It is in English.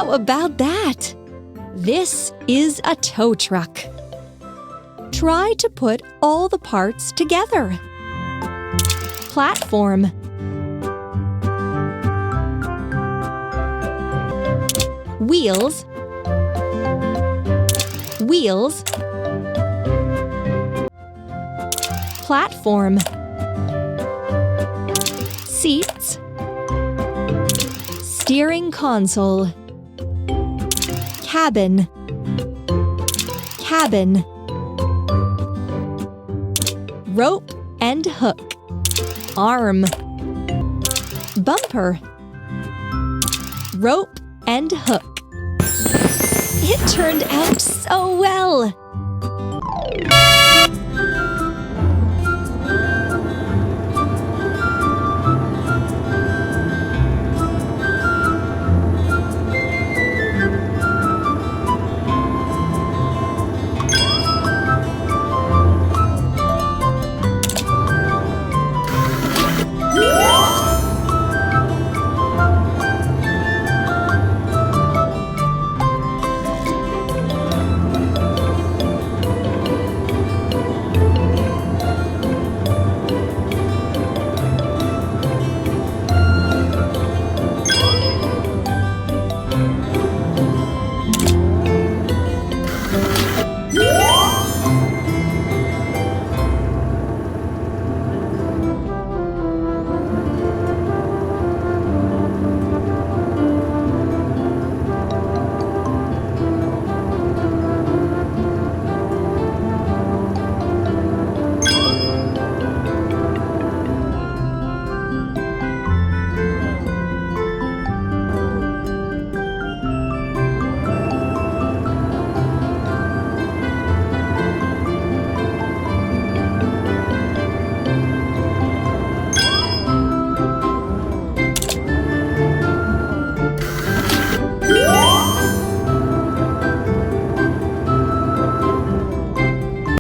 How about that? This is a tow truck. Try to put all the parts together. Platform. Wheels. Wheels. Platform. Seats. Steering console. Cabin. Cabin. Rope and hook. Arm. Bumper. Rope and hook. It turned out so well!